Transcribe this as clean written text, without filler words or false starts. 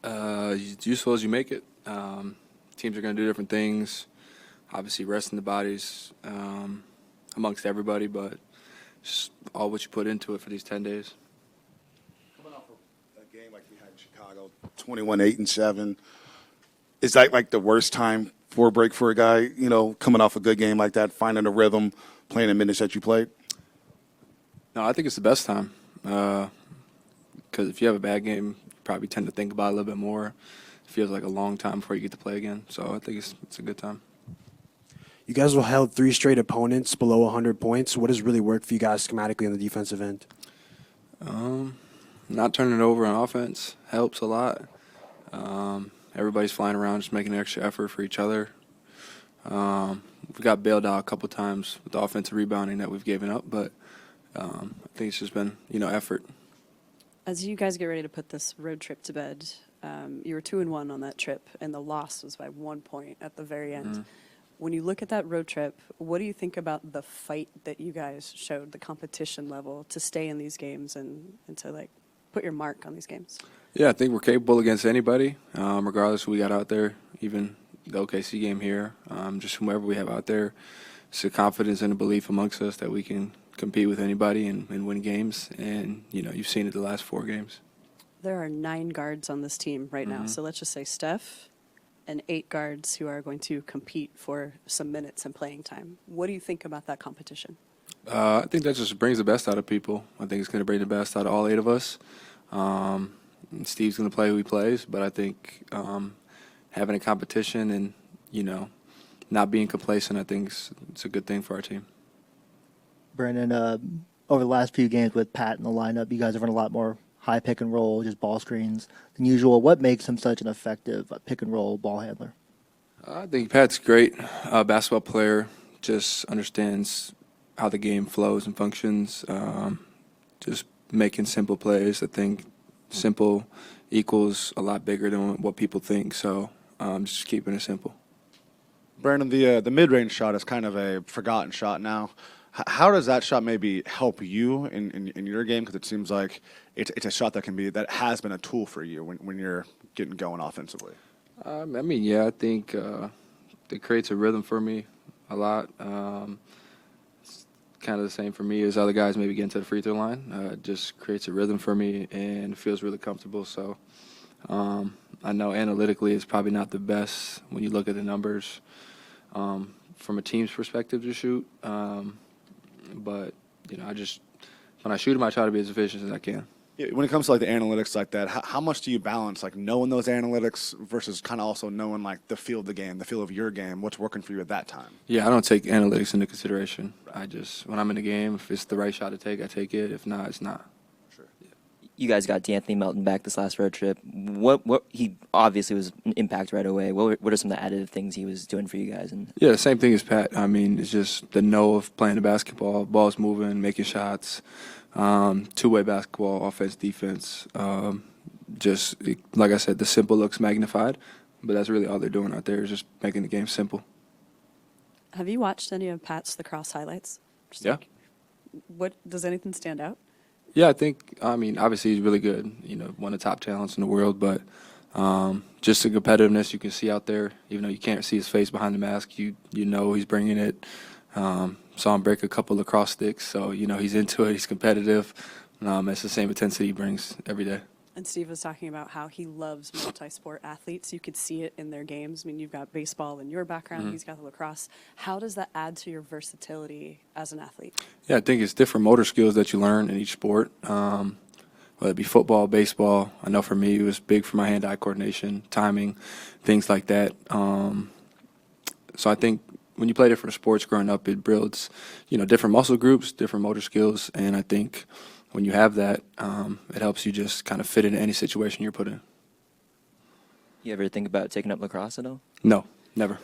As useful as you make it. Teams are going to do different things. Obviously, resting the bodies amongst everybody, but just all what you put into it for these 10 days. Coming off of a game like we had in Chicago, 21-8-7, is that like the worst time for a break for a guy, coming off a good game like that, finding a rhythm, playing the minutes that you played? No, I think it's the best time. Because if you have a bad game, you probably tend to think about it a little bit more. It feels like a long time before you get to play again. So I think it's a good time. You guys will held 3 straight opponents below 100 points. What has really worked for you guys schematically on the defensive end? Not turning it over on offense helps a lot. Everybody's flying around, just making an extra effort for each other. We got bailed out a couple times with the offensive rebounding that we've given up, but I think it's just been, effort. As you guys get ready to put this road trip to bed, you were 2-1 on that trip, and the loss was by 1 point at the very end. Mm-hmm. When you look at that road trip, what do you think about the fight that you guys showed, the competition level to stay in these games and to put your mark on these games? Yeah, I think we're capable against anybody, regardless who we got out there, even the OKC game here, just whomever we have out there. It's a confidence and a belief amongst us that we can compete with anybody and win games. And, you've seen it the last 4 games. There are 9 guards on this team right now. So let's just say Steph and 8 guards who are going to compete for some minutes and playing time. What do you think about that competition? I think that just brings the best out of people. I think it's going to bring the best out of all 8 of us. Steve's going to play who he plays, but I think having a competition and, not being complacent, I think it's a good thing for our team. Brandon, over the last few games with Pat in the lineup, you guys have run a lot more high pick and roll, just ball screens than usual. What makes him such an effective pick and roll ball handler? I think Pat's great basketball player, just understands how the game flows and functions, just making simple plays. I think simple equals a lot bigger than what people think, so just keeping it simple. Brandon, the mid-range shot is kind of a forgotten shot now. How does that shot maybe help you in your game? Because it seems like it's a shot that has been a tool for you when you're getting going offensively. I think it creates a rhythm for me a lot. It's kind of the same for me as other guys maybe getting to the free throw line. It just creates a rhythm for me and it feels really comfortable. So I know analytically it's probably not the best when you look at the numbers from a team's perspective to shoot. But, when I shoot them, I try to be as efficient as I can. Yeah, when it comes to the analytics like that, how much do you balance knowing those analytics versus kind of also knowing the feel of the game, the feel of your game, what's working for you at that time? Yeah, I don't take analytics into consideration. When I'm in the game, if it's the right shot to take, I take it. If not, it's not. Sure. Yeah. You guys got D'Anthony Melton back this last road trip. What he obviously was an impact right away. What are some of the additive things he was doing for you guys? Yeah, the same thing as Pat. It's just the know of playing the basketball, balls moving, making shots, two-way basketball, offense, defense. Like I said, the simple looks magnified, but that's really all they're doing out there is just making the game simple. Have you watched any of Pat's lacrosse highlights? Yeah. What does anything stand out? Yeah, I think, obviously he's really good, one of the top talents in the world, but just the competitiveness you can see out there, even though you can't see his face behind the mask, you know he's bringing it. Saw him break a couple lacrosse sticks, so, he's into it, he's competitive. It's the same intensity he brings every day. And Steve was talking about how he loves multi-sport athletes. You could see it in their games. You've got baseball in your background. He's got the lacrosse. How does that add to your versatility as an athlete? Yeah, I think it's different motor skills that you learn in each sport, whether it be football, baseball. I know for me it was big for my hand-eye coordination, timing, things like that. So I think when you play different sports growing up, it builds, different muscle groups, different motor skills, and I think when you have that, it helps you just kind of fit into any situation you're put in. You ever think about taking up lacrosse at all? No, never.